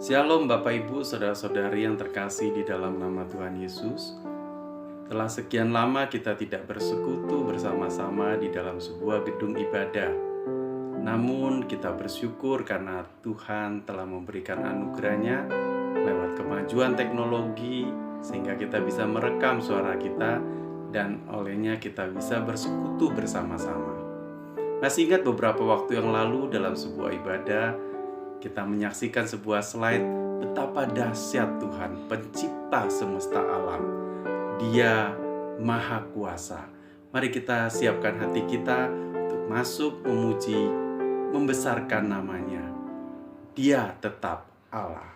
Shalom Bapak Ibu, Saudara-saudari yang terkasih di dalam nama Tuhan Yesus. Telah sekian lama kita tidak bersekutu bersama-sama di dalam sebuah gedung ibadah. Namun kita bersyukur karena Tuhan telah memberikan anugerahnya lewat kemajuan teknologi sehingga kita bisa merekam suara kita dan olehnya kita bisa bersekutu bersama-sama. Masih ingat beberapa waktu yang lalu dalam sebuah ibadah kita menyaksikan sebuah slide betapa dahsyat Tuhan, pencipta semesta alam. Dia Maha Kuasa. Mari kita siapkan hati kita untuk masuk memuji, membesarkan namanya. Dia tetap Allah.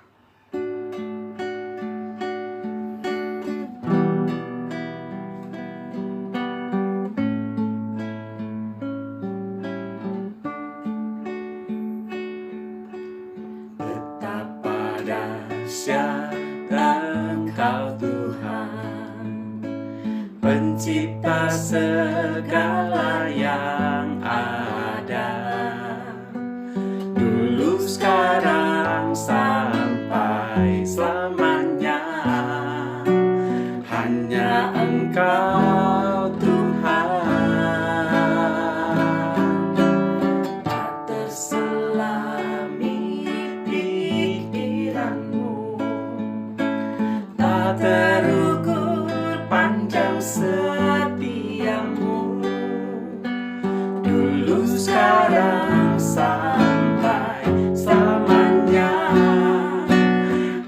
Engkau Tuhan, pencipta segala yang ada, dulu, sekarang, sampai selamanya. Hanya Engkau Tuhan, tak terselami pikiranmu, tak terukur panjang setiamu, dulu, sekarang, sampai selamanya.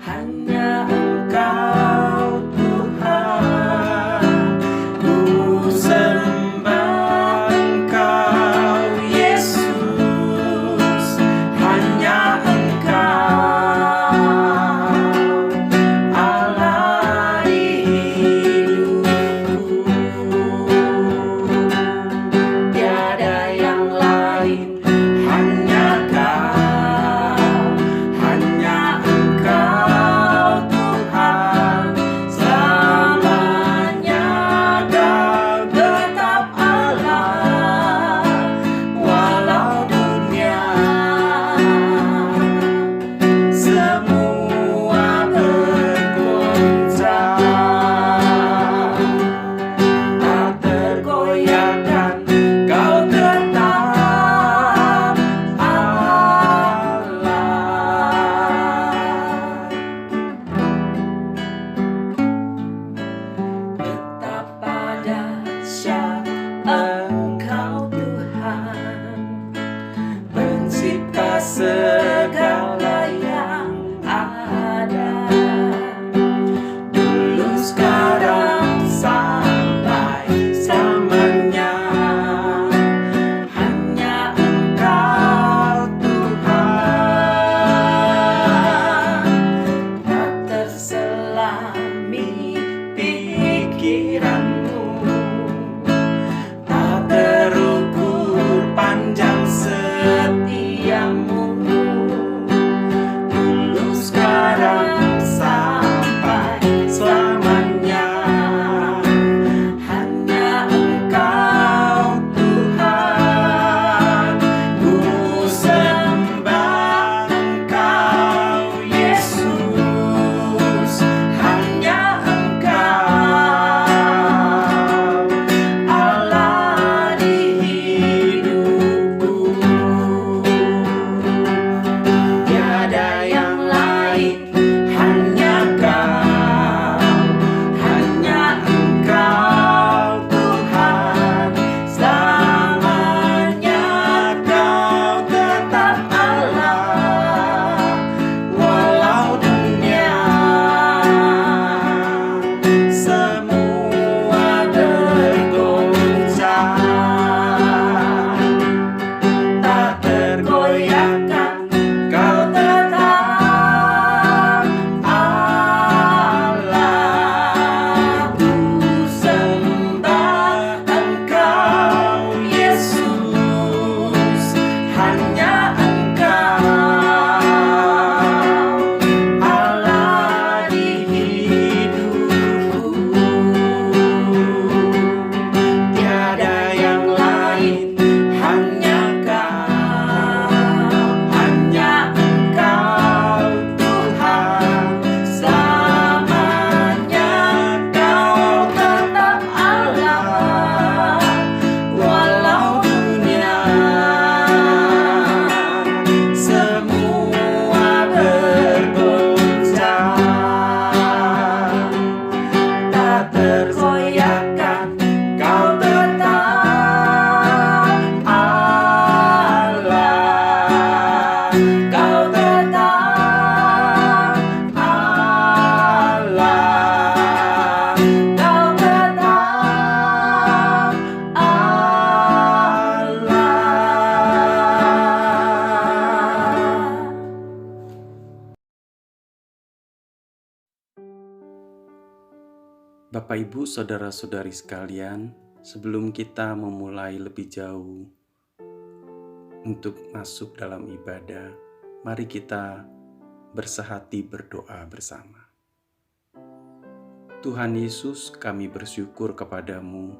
Hanya Engkau Tuhan, ku sembah Engkau Yesus. Hanya Engkau Allah di hidupku. Bapak, Ibu, saudara-saudari sekalian, sebelum kita memulai lebih jauh untuk masuk dalam ibadah, mari kita bersehati berdoa bersama. Tuhan Yesus, kami bersyukur kepadamu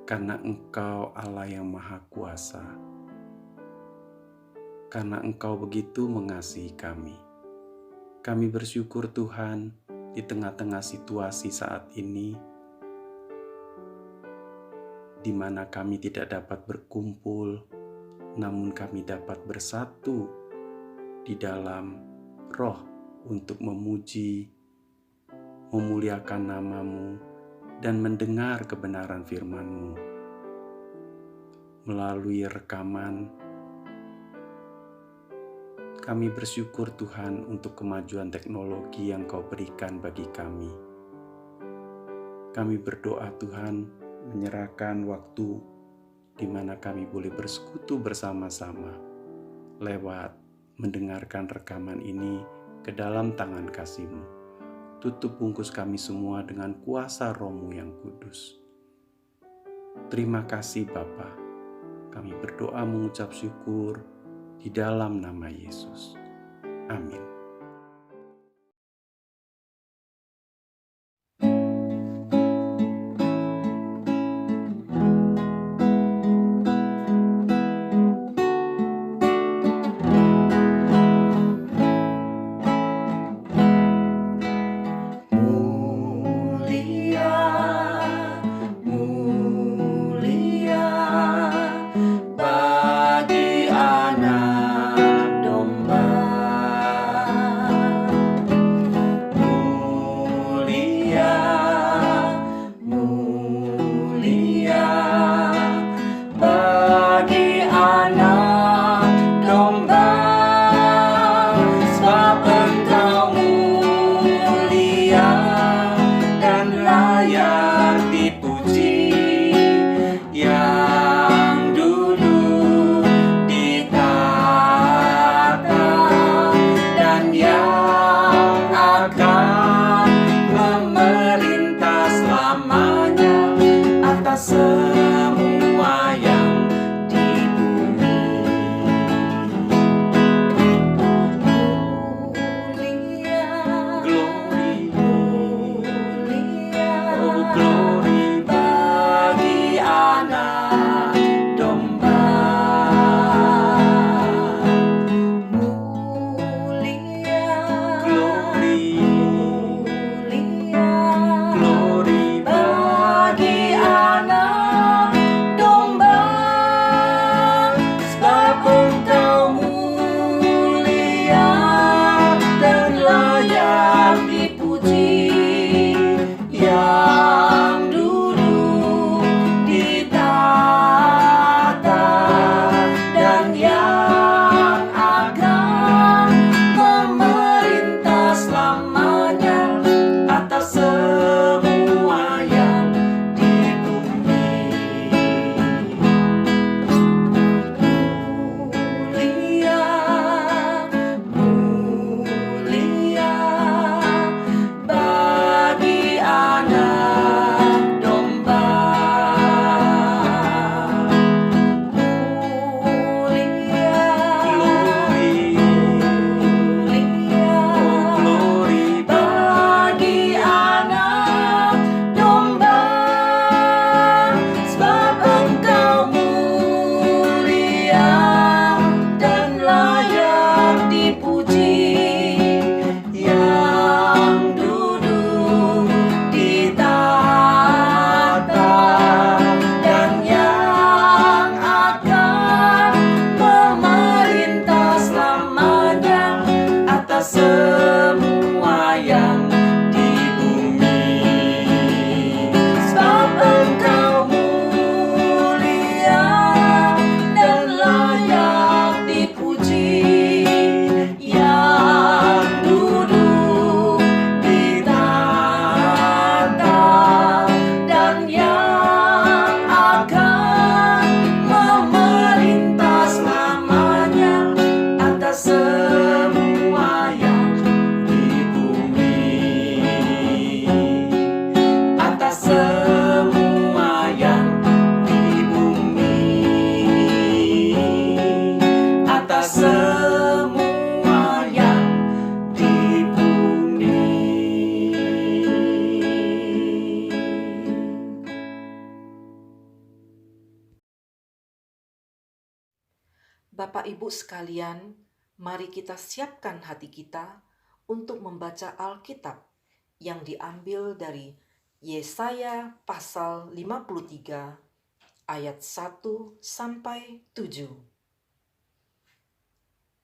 karena Engkau Allah yang Maha Kuasa, karena Engkau begitu mengasihi kami. Kami bersyukur Tuhan, di tengah-tengah situasi saat ini, di mana kami tidak dapat berkumpul, namun kami dapat bersatu di dalam roh untuk memuji, memuliakan nama-Mu, dan mendengar kebenaran firman-Mu. Melalui rekaman, kami bersyukur Tuhan untuk kemajuan teknologi yang Kau berikan bagi kami. Kami berdoa Tuhan, menyerahkan waktu di mana kami boleh bersekutu bersama-sama lewat mendengarkan rekaman ini ke dalam tangan kasih-Mu. Tutup bungkus kami semua dengan kuasa Roh-Mu yang kudus. Terima kasih Bapa. Kami berdoa mengucap syukur di dalam nama Yesus. Amin. Mulia, mulia bagi anak domba. Bapak Ibu sekalian, mari kita siapkan hati kita untuk membaca Alkitab yang diambil dari Yesaya pasal 53 ayat 1 sampai 7.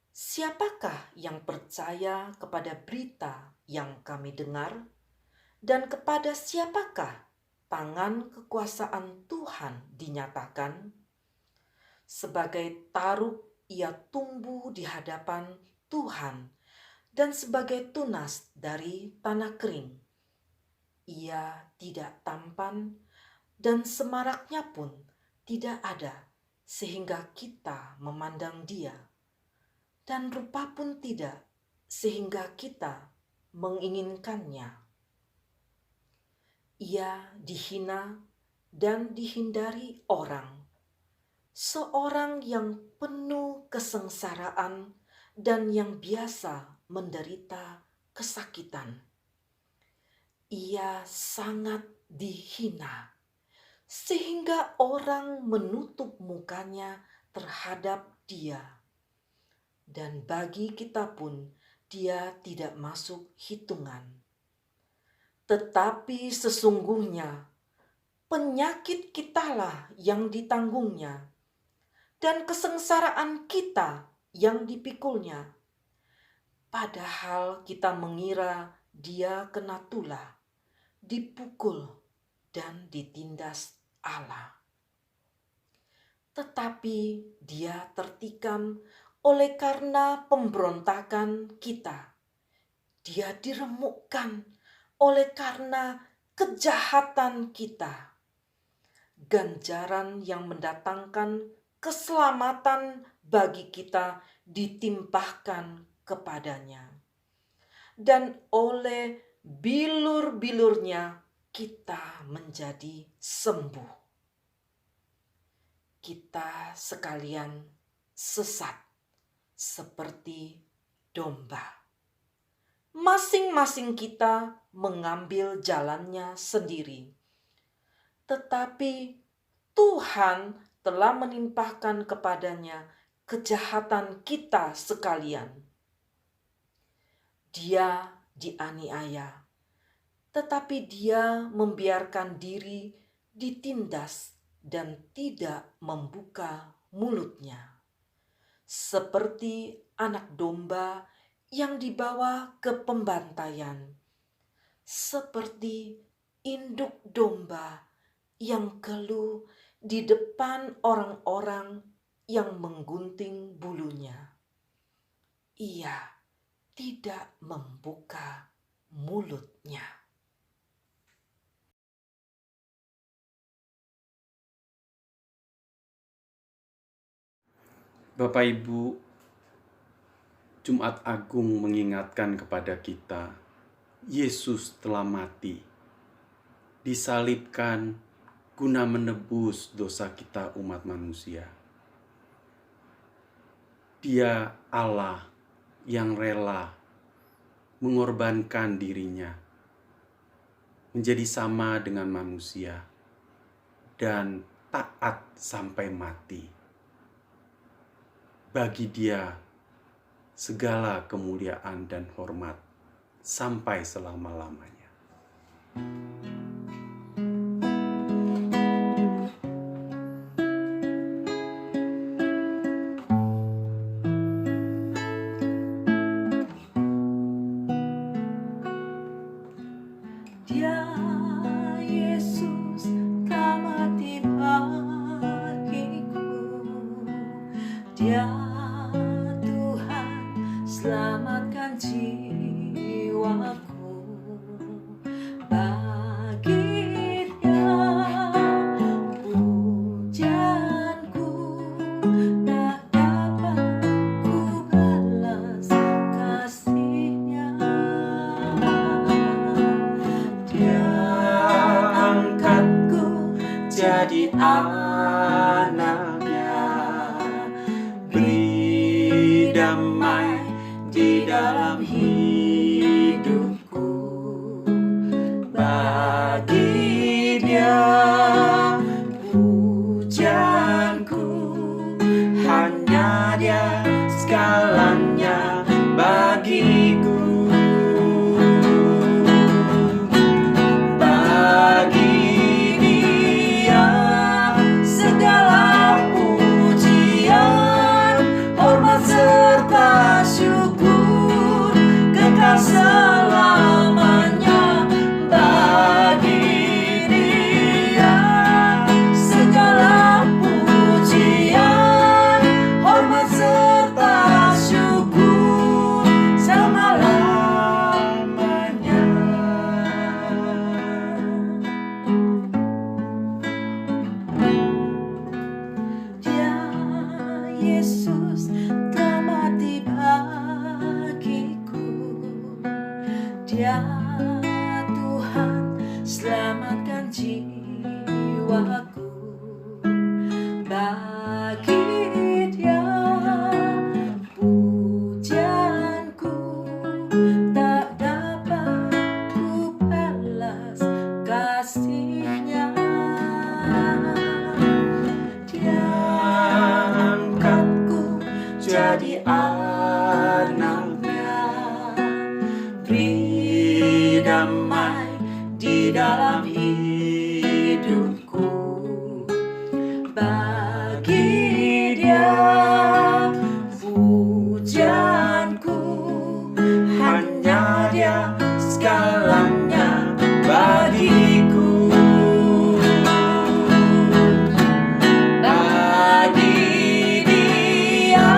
Siapakah yang percaya kepada berita yang kami dengar? Dan kepada siapakah tangan kekuasaan Tuhan dinyatakan? Sebagai taruk ia tumbuh di hadapan Tuhan dan sebagai tunas dari tanah kering. Ia tidak tampan dan semaraknya pun tidak ada sehingga kita memandang dia. Dan rupa pun tidak sehingga kita menginginkannya. Ia dihina dan dihindari orang, seorang yang penuh kesengsaraan dan yang biasa menderita kesakitan. Ia sangat dihina, sehingga orang menutup mukanya terhadap dia. Dan bagi kita pun dia tidak masuk hitungan. Tetapi sesungguhnya penyakit kitalah yang ditanggungnya, dan kesengsaraan kita yang dipikulnya. Padahal kita mengira dia kena tulah, dipukul dan ditindas Allah. Tetapi dia tertikam oleh karena pemberontakan kita. Dia diremukkan oleh karena kejahatan kita. Ganjaran yang mendatangkan keselamatan bagi kita ditimpahkan kepadanya. Dan oleh bilur-bilurnya kita menjadi sembuh. Kita sekalian sesat seperti domba. Masing-masing kita mengambil jalannya sendiri. Tetapi Tuhan telah menimpahkan kepadanya kejahatan kita sekalian. Dia dianiaya, tetapi dia membiarkan diri ditindas dan tidak membuka mulutnya. Seperti anak domba yang dibawa ke pembantaian, seperti induk domba yang keluh di depan orang-orang yang menggunting bulunya. Ia tidak membuka mulutnya. Bapak Ibu, Jumat Agung mengingatkan kepada kita, Yesus telah mati, disalibkan guna menebus dosa kita umat manusia. Dia Allah yang rela mengorbankan dirinya, menjadi sama dengan manusia, dan taat sampai mati. Bagi dia, segala kemuliaan dan hormat sampai selama-lamanya. Dia Yesus telah mati bagiku. Dia Tuhan selamatkan jiwaku. Bagi Dia pujianku tak dapat ku balas kasih-Nya. Dia angkatku jadi anaknya, beri damai di dalam hidupku. Bagi Dia pujianku hanya Dia dan jiwaku. Bagi Dia pujianku tak dapat ku balas kasih-Nya. Dia angkatku jadi anak-Nya, beri damai di dalam hidupku. Bagi Dia pujianku, hanya Dia segalanya bagiku. Bagi Dia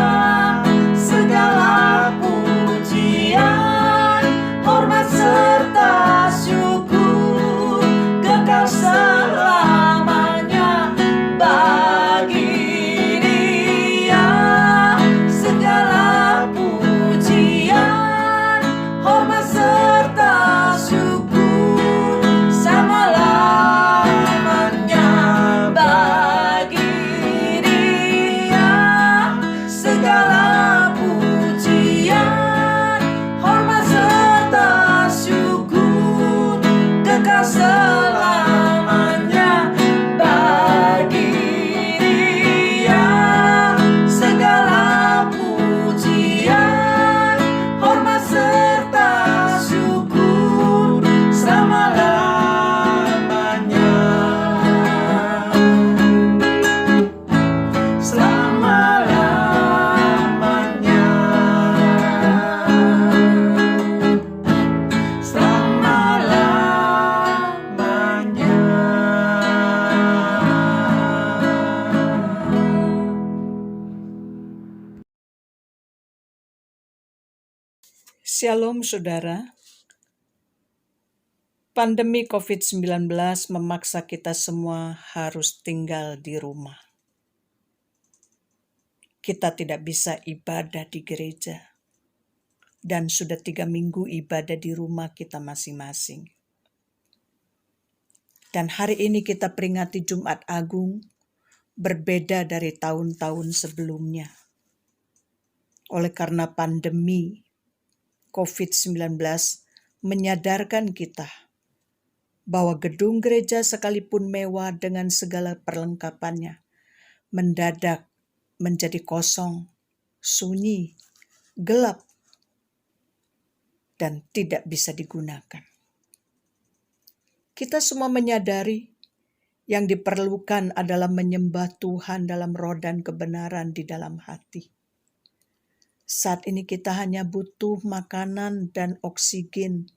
segala pujian, hormat serta syukur kekal selamanya. Bagi Dia segala pujian, hormat serta syukur selama-lamanya. Bagi Dia segala pujian, hormat serta syukur kekal selamanya. Bagi Dia segala pujian, hormat serta syukur selama-lamanya. Selama-lamanya. Shalom saudara. Pandemi COVID-19 memaksa kita semua harus tinggal di rumah. Kita tidak bisa ibadah di gereja. Dan sudah 3 minggu ibadah di rumah kita masing-masing. Dan hari ini kita peringati Jumat Agung, berbeda dari tahun-tahun sebelumnya. Oleh karena pandemi COVID-19 menyadarkan kita bahwa gedung gereja sekalipun mewah dengan segala perlengkapannya, mendadak menjadi kosong, sunyi, gelap, dan tidak bisa digunakan. Kita semua menyadari yang diperlukan adalah menyembah Tuhan dalam roh dan kebenaran di dalam hati. Saat ini kita hanya butuh makanan dan oksigen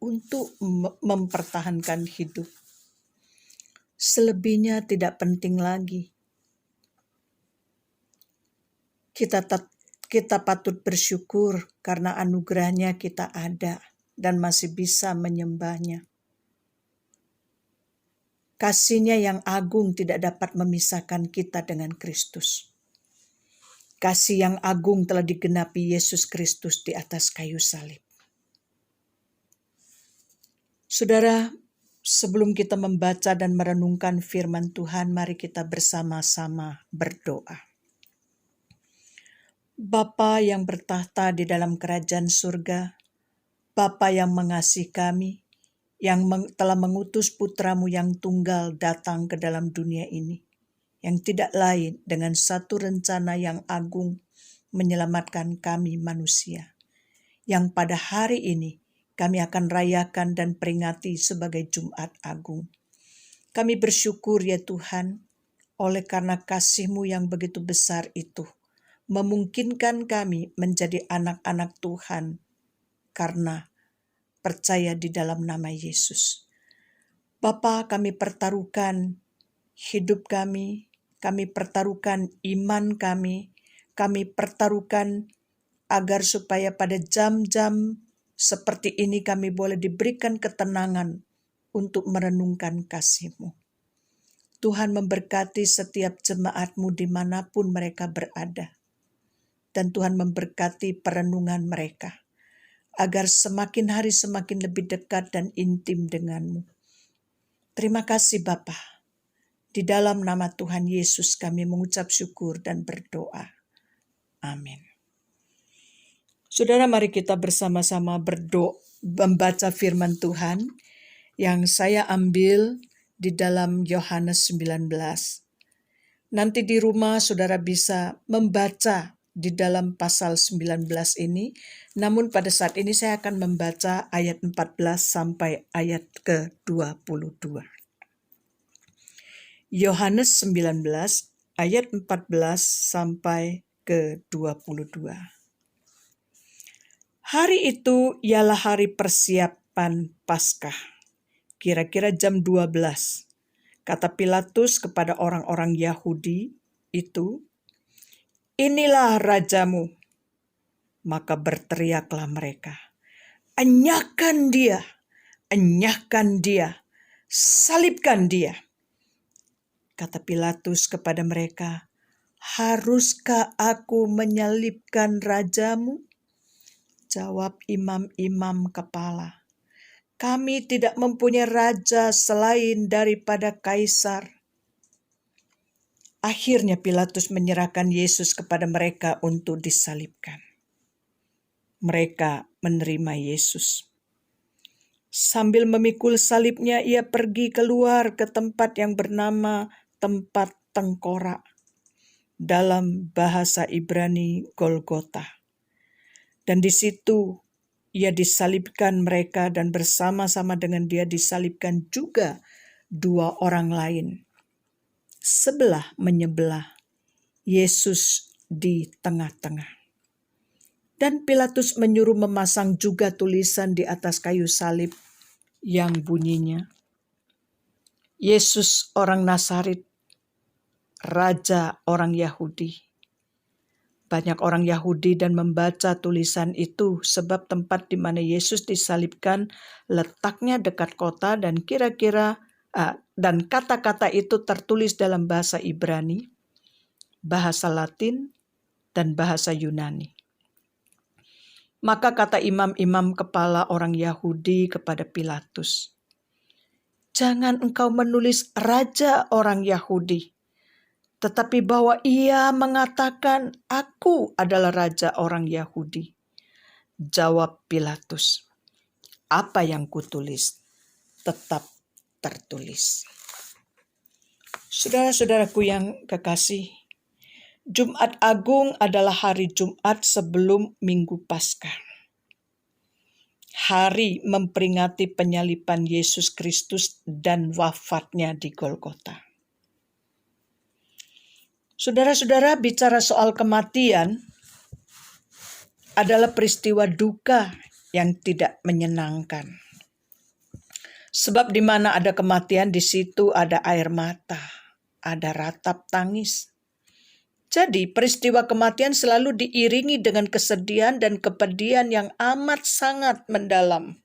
untuk mempertahankan hidup. Selebihnya tidak penting lagi. Kita patut bersyukur karena anugerahnya kita ada dan masih bisa menyembahnya. Kasih-Nya yang agung tidak dapat memisahkan kita dengan Kristus. Kasih yang agung telah digenapi Yesus Kristus di atas kayu salib. Saudara, sebelum kita membaca dan merenungkan firman Tuhan, mari kita bersama-sama berdoa. Bapa yang bertahta di dalam kerajaan surga, Bapa yang mengasihi kami, yang telah mengutus putra-Mu yang tunggal datang ke dalam dunia ini, yang tidak lain dengan satu rencana yang agung menyelamatkan kami manusia, yang pada hari ini kami akan rayakan dan peringati sebagai Jumat Agung. Kami bersyukur ya Tuhan, oleh karena kasih-Mu yang begitu besar itu, memungkinkan kami menjadi anak-anak Tuhan karena percaya di dalam nama Yesus. Bapa, kami pertaruhkan hidup kami pertaruhkan iman kami pertaruhkan agar supaya pada jam-jam seperti ini kami boleh diberikan ketenangan untuk merenungkan kasih-Mu. Tuhan memberkati setiap jemaat-Mu dimanapun mereka berada. Dan Tuhan memberkati perenungan mereka, agar semakin hari semakin lebih dekat dan intim dengan-Mu. Terima kasih Bapa. Di dalam nama Tuhan Yesus kami mengucap syukur dan berdoa. Amin. Saudara, mari kita bersama-sama berdoa, membaca firman Tuhan yang saya ambil di dalam Yohanes 19. Nanti di rumah saudara bisa membaca di dalam pasal 19 ini, namun pada saat ini saya akan membaca ayat 14 sampai ayat ke-22. Yohanes 19 ayat 14 sampai ke-22. Hari itu ialah hari persiapan Paskah, kira-kira jam 12. Kata Pilatus kepada orang-orang Yahudi itu, "Inilah rajamu." Maka berteriaklah mereka, "Enyahkan dia, enyahkan dia, salibkan dia." Kata Pilatus kepada mereka, "Haruskah aku menyalibkan rajamu?" Jawab imam-imam kepala, "Kami tidak mempunyai raja selain daripada Kaisar." Akhirnya Pilatus menyerahkan Yesus kepada mereka untuk disalibkan. Mereka menerima Yesus. Sambil memikul salibnya, ia pergi keluar ke tempat yang bernama tempat tengkorak. Dalam bahasa Ibrani Golgota. Dan di situ ia disalibkan mereka, dan bersama-sama dengan dia disalibkan juga 2 orang lain. Sebelah menyebelah, Yesus di tengah-tengah. Dan Pilatus menyuruh memasang juga tulisan di atas kayu salib yang bunyinya, "Yesus orang Nazaret, Raja orang Yahudi." Banyak orang Yahudi dan membaca tulisan itu sebab tempat di mana Yesus disalibkan letaknya dekat kota, dan dan kata-kata itu tertulis dalam bahasa Ibrani, bahasa Latin, dan bahasa Yunani. Maka kata imam-imam kepala orang Yahudi kepada Pilatus, "Jangan engkau menulis Raja orang Yahudi, tetapi bahwa ia mengatakan, 'Aku adalah Raja orang Yahudi.'" Jawab Pilatus, "Apa yang kutulis tetap tertulis." Saudara-saudaraku yang kekasih, Jumat Agung adalah hari Jumat sebelum Minggu Paskah. Hari memperingati penyaliban Yesus Kristus dan wafatnya di Golgota. Saudara-saudara, bicara soal kematian adalah peristiwa duka yang tidak menyenangkan. Sebab di mana ada kematian, di situ ada air mata, ada ratap tangis. Jadi peristiwa kematian selalu diiringi dengan kesedihan dan kepedihan yang amat sangat mendalam.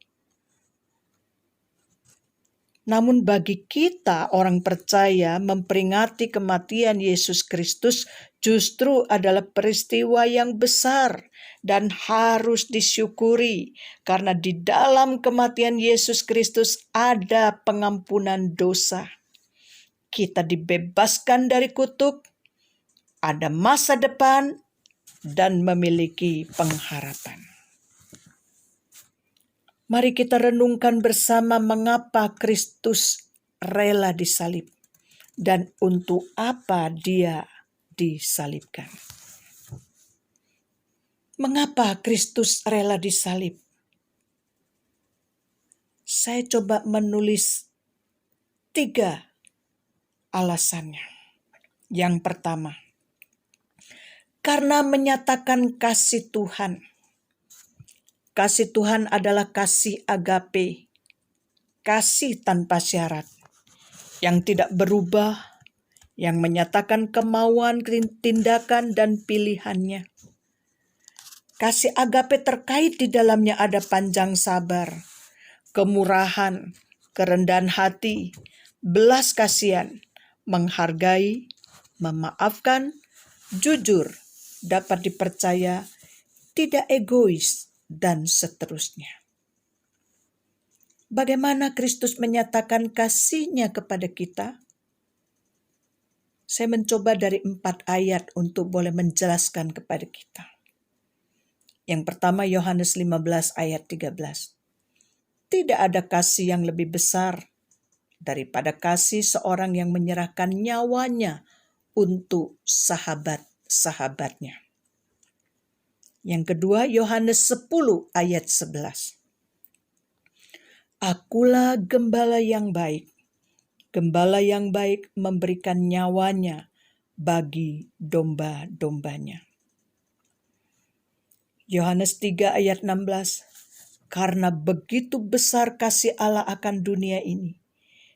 Namun bagi kita orang percaya, memperingati kematian Yesus Kristus justru adalah peristiwa yang besar dan harus disyukuri, karena di dalam kematian Yesus Kristus ada pengampunan dosa. Kita dibebaskan dari kutuk, ada masa depan, dan memiliki pengharapan. Mari kita renungkan bersama mengapa Kristus rela disalib dan untuk apa dia disalibkan. Mengapa Kristus rela disalib? Saya coba menulis 3 alasannya. Yang pertama, karena menyatakan kasih Tuhan. Kasih Tuhan adalah kasih agape, kasih tanpa syarat, yang tidak berubah, yang menyatakan kemauan, tindakan, dan pilihannya. Kasih agape terkait di dalamnya ada panjang sabar, kemurahan, kerendahan hati, belas kasihan, menghargai, memaafkan, jujur, dapat dipercaya, tidak egois, dan seterusnya. Bagaimana Kristus menyatakan kasih-Nya kepada kita? Saya mencoba dari 4 ayat untuk boleh menjelaskan kepada kita. Yang pertama Yohanes 15 ayat 13. Tidak ada kasih yang lebih besar daripada kasih seorang yang menyerahkan nyawanya untuk sahabat-sahabatnya. Yang kedua Yohanes 10 ayat 11. Akulah gembala yang baik. Gembala yang baik memberikan nyawanya bagi domba-dombanya. Yohanes 3 ayat 16. Karena begitu besar kasih Allah akan dunia ini,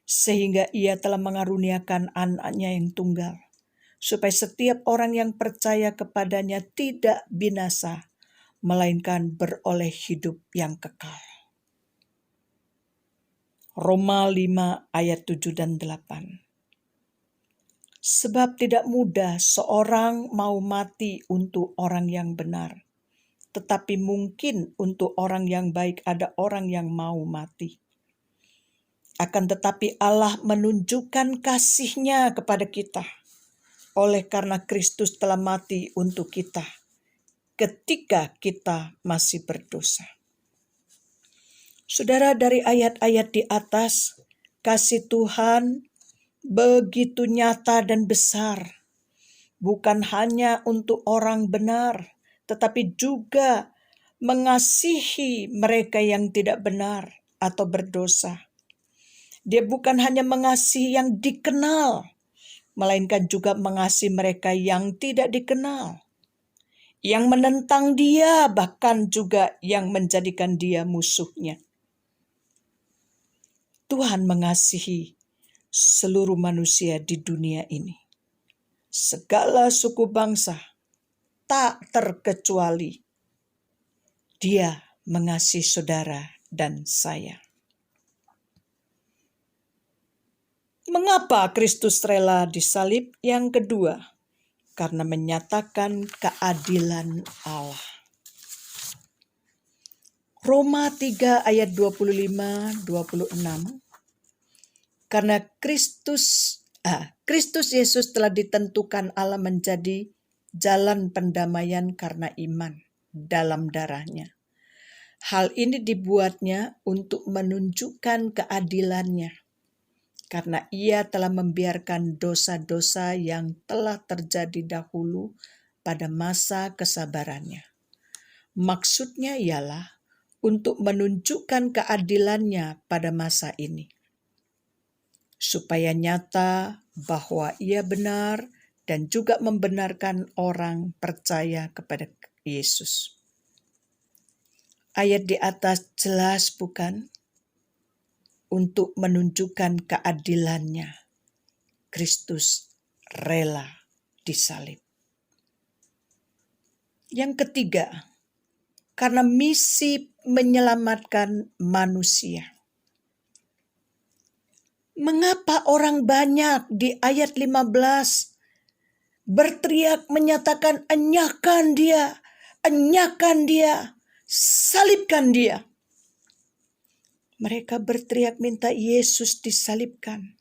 sehingga Ia telah mengaruniakan anaknya yang tunggal, supaya setiap orang yang percaya kepadanya tidak binasa, melainkan beroleh hidup yang kekal. Roma 5 ayat 7 dan 8. Sebab tidak mudah seorang mau mati untuk orang yang benar, tetapi mungkin untuk orang yang baik ada orang yang mau mati. Akan tetapi Allah menunjukkan kasih-Nya kepada kita, oleh karena Kristus telah mati untuk kita, ketika kita masih berdosa. Saudara, dari ayat-ayat di atas, kasih Tuhan begitu nyata dan besar. Bukan hanya untuk orang benar, tetapi juga mengasihi mereka yang tidak benar atau berdosa. Dia bukan hanya mengasihi yang dikenal, melainkan juga mengasihi mereka yang tidak dikenal, yang menentang dia, bahkan juga yang menjadikan dia musuhnya. Tuhan mengasihi seluruh manusia di dunia ini. Segala suku bangsa, tak terkecuali. Dia mengasihi saudara dan saya. Mengapa Kristus rela disalib? Yang kedua, karena menyatakan keadilan Allah. Roma 3 ayat 25-26. Karena Kristus Yesus telah ditentukan Allah menjadi jalan pendamaian karena iman dalam darah-Nya. Hal ini dibuatnya untuk menunjukkan keadilan-Nya, karena Ia telah membiarkan dosa-dosa yang telah terjadi dahulu pada masa kesabarannya. Maksudnya ialah untuk menunjukkan keadilan-Nya pada masa ini, supaya nyata bahwa Ia benar dan juga membenarkan orang percaya kepada Yesus. Ayat di atas jelas bukan? Untuk menunjukkan keadilan-Nya, Kristus rela disalib. Yang ketiga, karena misi menyelamatkan manusia. Mengapa orang banyak di ayat 15 berteriak menyatakan enyahkan dia, salibkan dia. Mereka berteriak minta Yesus disalibkan.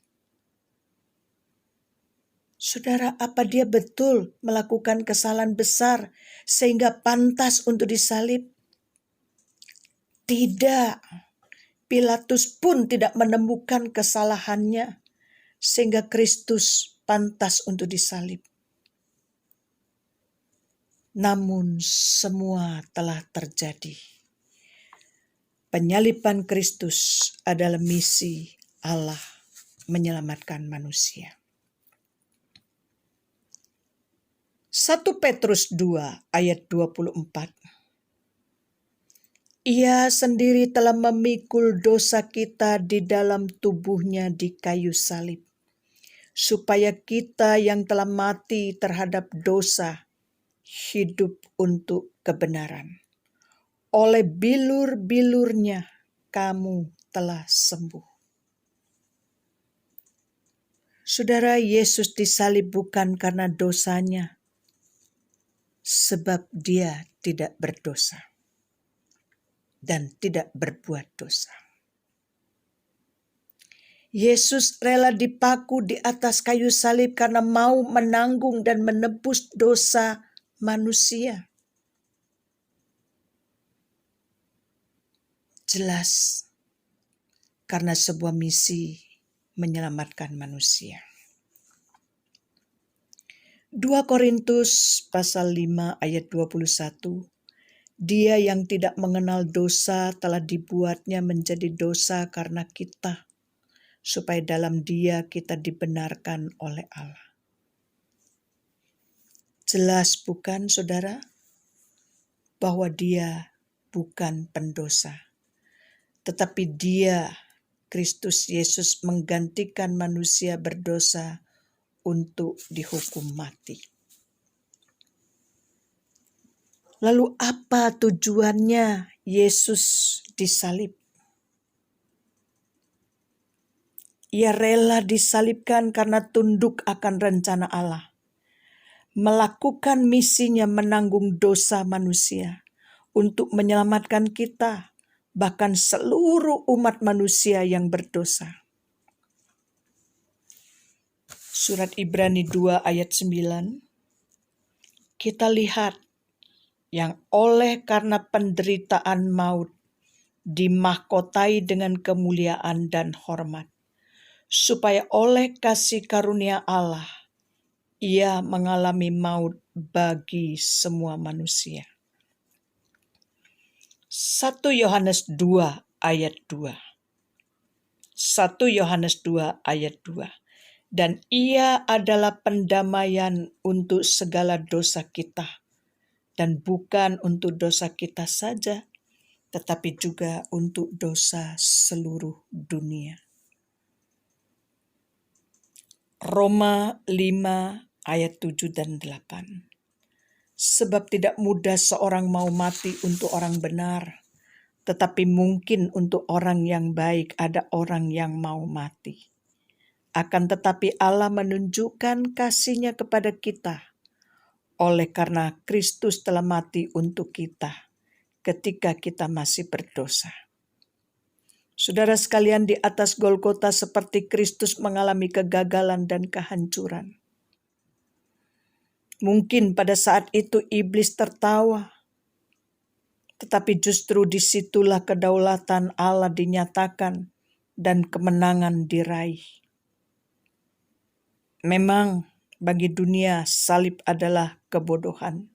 Saudara, apa dia betul melakukan kesalahan besar sehingga pantas untuk disalib? Tidak. Pilatus pun tidak menemukan kesalahannya sehingga Kristus pantas untuk disalib. Namun semua telah terjadi. Penyaliban Kristus adalah misi Allah menyelamatkan manusia. 1 Petrus 2 ayat 24. Ia sendiri telah memikul dosa kita di dalam tubuh-Nya di kayu salib, supaya kita yang telah mati terhadap dosa hidup untuk kebenaran. Oleh bilur-bilur-Nya kamu telah sembuh. Saudara, Yesus disalib bukan karena dosanya, sebab Dia tidak berdosa dan tidak berbuat dosa. Yesus rela dipaku di atas kayu salib karena mau menanggung dan menebus dosa manusia. Jelas, karena sebuah misi menyelamatkan manusia. 2 Korintus pasal 5 ayat 21. Dia yang tidak mengenal dosa telah dibuatnya menjadi dosa karena kita, supaya dalam Dia kita dibenarkan oleh Allah. Jelas bukan, saudara, bahwa Dia bukan pendosa, tetapi Dia, Kristus Yesus, menggantikan manusia berdosa untuk dihukum mati. Lalu apa tujuannya Yesus disalib? Ia rela disalibkan karena tunduk akan rencana Allah, melakukan misinya menanggung dosa manusia untuk menyelamatkan kita, bahkan seluruh umat manusia yang berdosa. Surat Ibrani 2 ayat 9, kita lihat yang oleh karena penderitaan maut dimahkotai dengan kemuliaan dan hormat, supaya oleh kasih karunia Allah ia mengalami maut bagi semua manusia. 1 Yohanes 2 ayat 2. 1 Yohanes 2 ayat 2. Dan ia adalah pendamaian untuk segala dosa kita, dan bukan untuk dosa kita saja, tetapi juga untuk dosa seluruh dunia. Roma 5 ayat 7 dan 8. Sebab tidak mudah seorang mau mati untuk orang benar, tetapi mungkin untuk orang yang baik ada orang yang mau mati. Akan tetapi Allah menunjukkan kasih-Nya kepada kita, oleh karena Kristus telah mati untuk kita ketika kita masih berdosa. Saudara sekalian, di atas Golgota seperti Kristus mengalami kegagalan dan kehancuran. Mungkin pada saat itu iblis tertawa, tetapi justru disitulah kedaulatan Allah dinyatakan dan kemenangan diraih. Memang bagi dunia salib adalah kebodohan,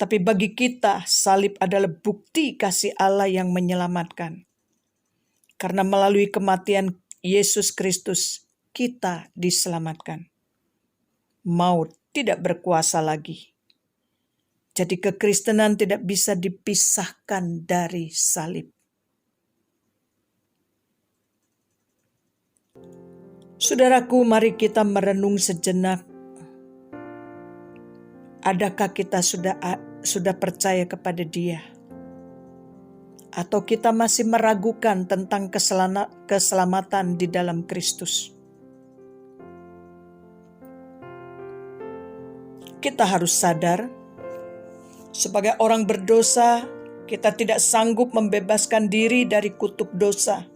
tapi bagi kita salib adalah bukti kasih Allah yang menyelamatkan. Karena melalui kematian Yesus Kristus kita diselamatkan. Maut tidak berkuasa lagi. Jadi kekristenan tidak bisa dipisahkan dari salib. Saudaraku, mari kita merenung sejenak. Adakah kita sudah percaya kepada Dia? Atau kita masih meragukan tentang keselamatan di dalam Kristus? Kita harus sadar, sebagai orang berdosa, kita tidak sanggup membebaskan diri dari kutuk dosa.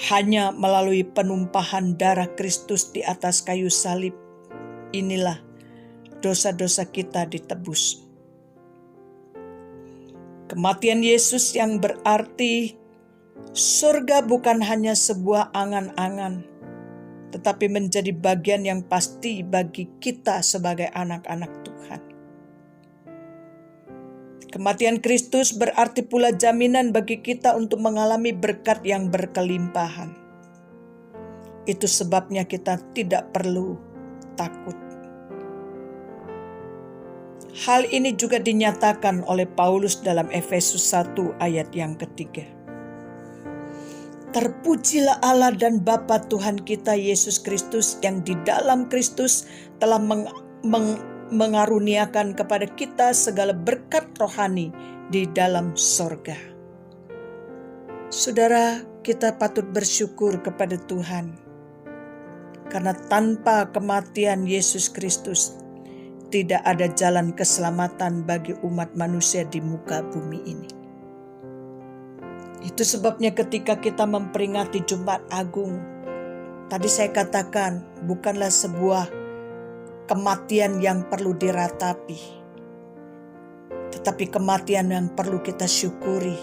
Hanya melalui penumpahan darah Kristus di atas kayu salib, inilah dosa-dosa kita ditebus. Kematian Yesus yang berarti surga bukan hanya sebuah angan-angan, tetapi menjadi bagian yang pasti bagi kita sebagai anak-anak Tuhan. Kematian Kristus berarti pula jaminan bagi kita untuk mengalami berkat yang berkelimpahan. Itu sebabnya kita tidak perlu takut. Hal ini juga dinyatakan oleh Paulus dalam Efesus 1 ayat yang ketiga. Terpujilah Allah dan Bapa Tuhan kita Yesus Kristus yang di dalam Kristus telah mengaruniakan kepada kita segala berkat rohani di dalam sorga. Saudara, kita patut bersyukur kepada Tuhan karena tanpa kematian Yesus Kristus tidak ada jalan keselamatan bagi umat manusia di muka bumi ini. Itu sebabnya ketika kita memperingati Jumat Agung, tadi saya katakan bukanlah sebuah kematian yang perlu diratapi, tetapi kematian yang perlu kita syukuri.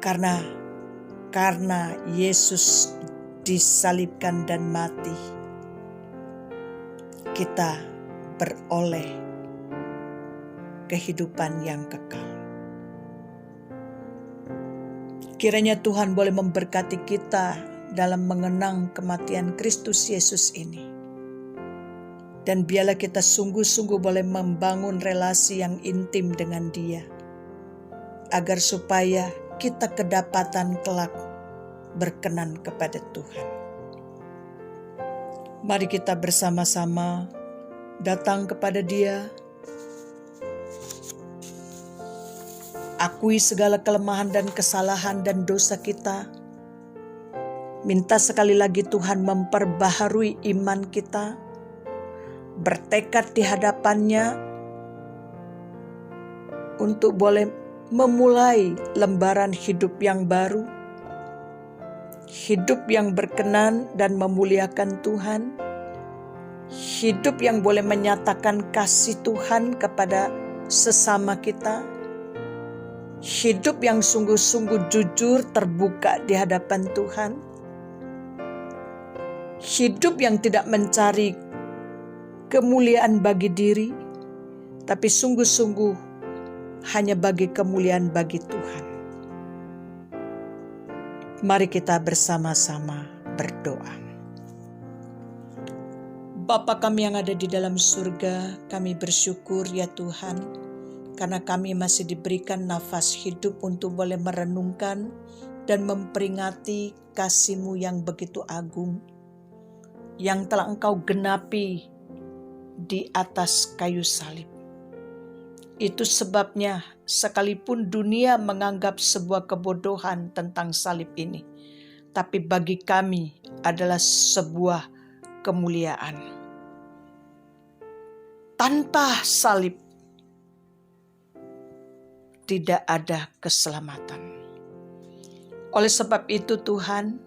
Karena Yesus disalibkan dan mati, kita beroleh kehidupan yang kekal. Kiranya Tuhan boleh memberkati kita dalam mengenang kematian Kristus Yesus ini. Dan biarlah kita sungguh-sungguh boleh membangun relasi yang intim dengan Dia, agar supaya kita kedapatan kelak berkenan kepada Tuhan. Mari kita bersama-sama datang kepada Dia, akui segala kelemahan dan kesalahan dan dosa kita. Minta sekali lagi Tuhan memperbaharui iman kita, bertekad di hadapannya untuk boleh memulai lembaran hidup yang baru, hidup yang berkenan dan memuliakan Tuhan, hidup yang boleh menyatakan kasih Tuhan kepada sesama kita, hidup yang sungguh-sungguh jujur terbuka di hadapan Tuhan, hidup yang tidak mencari kemuliaan bagi diri, tapi sungguh-sungguh hanya bagi kemuliaan bagi Tuhan. Mari kita bersama-sama berdoa. Bapa kami yang ada di dalam surga, kami bersyukur ya Tuhan, karena kami masih diberikan nafas hidup untuk boleh merenungkan dan memperingati kasih-Mu yang begitu agung, yang telah Engkau genapi di atas kayu salib. Itu sebabnya sekalipun dunia menganggap sebuah kebodohan tentang salib ini, tapi bagi kami adalah sebuah kemuliaan. Tanpa salib tidak ada keselamatan. Oleh sebab itu Tuhan,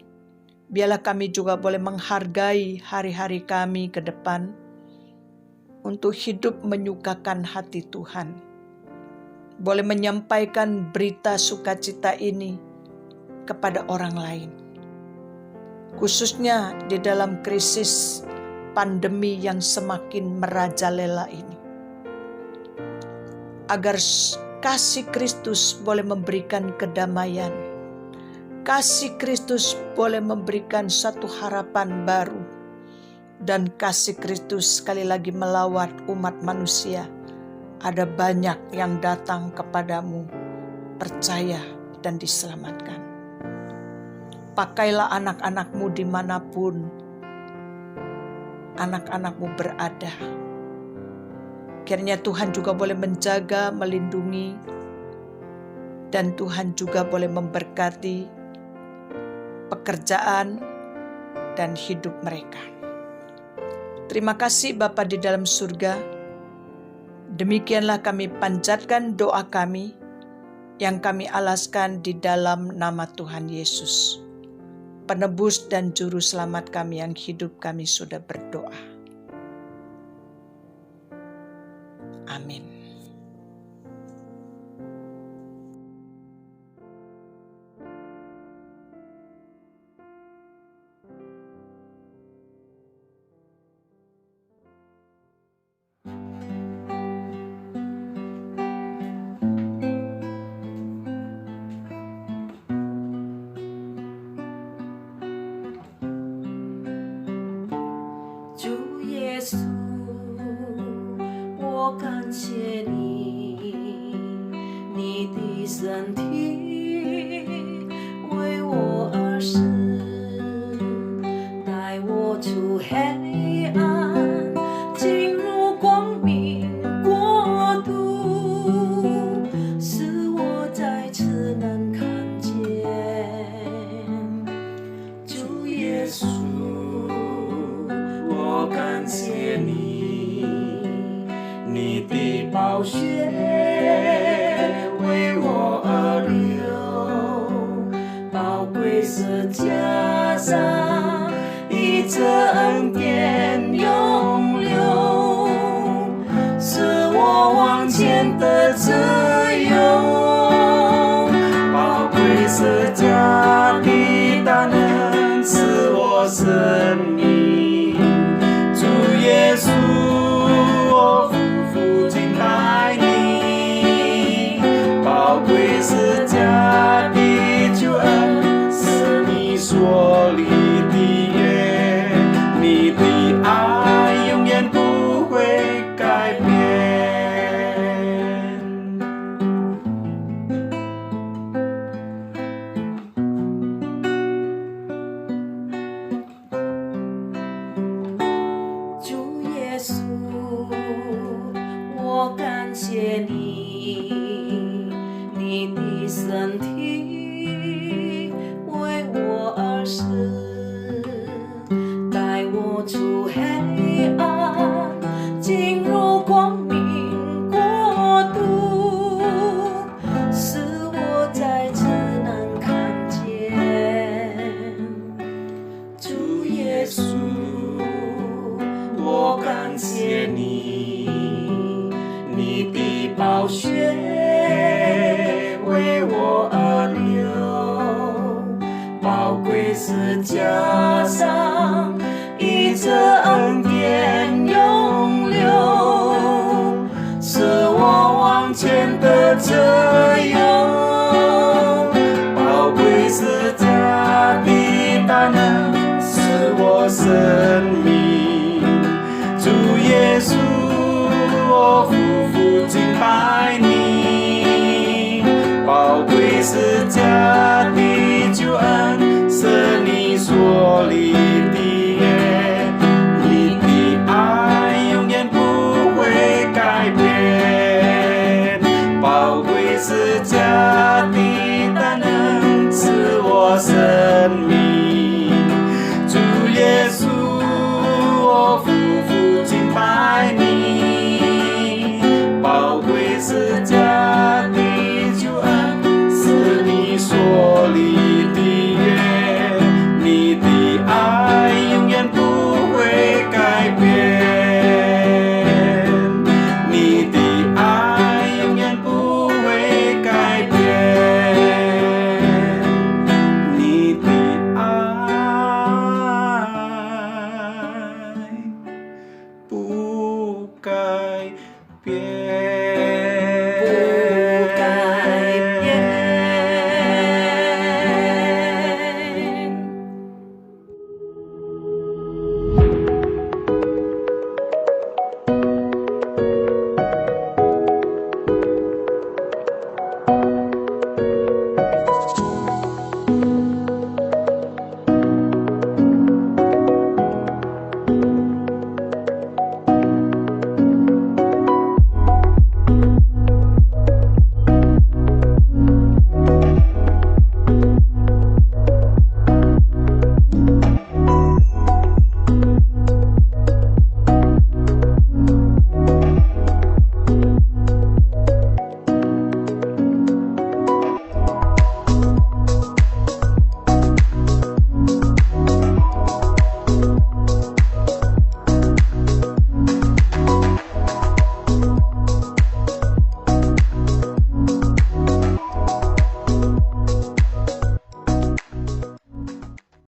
biarlah kami juga boleh menghargai hari-hari kami ke depan untuk hidup menyukakan hati Tuhan. Boleh menyampaikan berita sukacita ini kepada orang lain. Khususnya di dalam krisis pandemi yang semakin merajalela ini. Agar kasih Kristus boleh memberikan kedamaian. Kasih Kristus boleh memberikan satu harapan baru. Dan kasih Kristus sekali lagi melawat umat manusia. Ada banyak yang datang kepadamu, percaya dan diselamatkan. Pakailah anak-anakmu dimanapun anak-anakmu berada. Kiranya Tuhan juga boleh menjaga, melindungi, dan Tuhan juga boleh memberkati pekerjaan dan hidup mereka. Terima kasih Bapa di dalam surga. Demikianlah kami panjatkan doa kami yang kami alaskan di dalam nama Tuhan Yesus, Penebus dan Juru Selamat kami yang hidup, kami sudah berdoa. Amin.身体为我而死，带我出黑暗，进入光明国度，使我再次能看见主耶稣。我感谢你，你的宝血为我而流。加上，一这恩典永留，是我往前的自由。宝贵是加的大能赐我生命，主耶稣，我夫妇敬拜你。宝贵是加的救恩，是你所立的约，你的爱永远不会改变。主耶稣，我感谢你，你的身体为我而死，带我出黑暗，进入光明国度，使我再次能看见。主耶稣，我感谢你，你的宝血为我而流，宝贵是加上，一这恩典永留，是我往前的自由。宝贵是加的大能使我生命，主耶稣，我夫妇敬拜你。宝贵是加的救恩，是你所立的约，你的爱永远不会改变。宝贵是加的大能赐我生命，主耶稣，我夫妇敬拜你。宝贵是加的救恩，是你所立的约，你的爱永远不会改变，你的爱永远不会改变，你的爱不改变。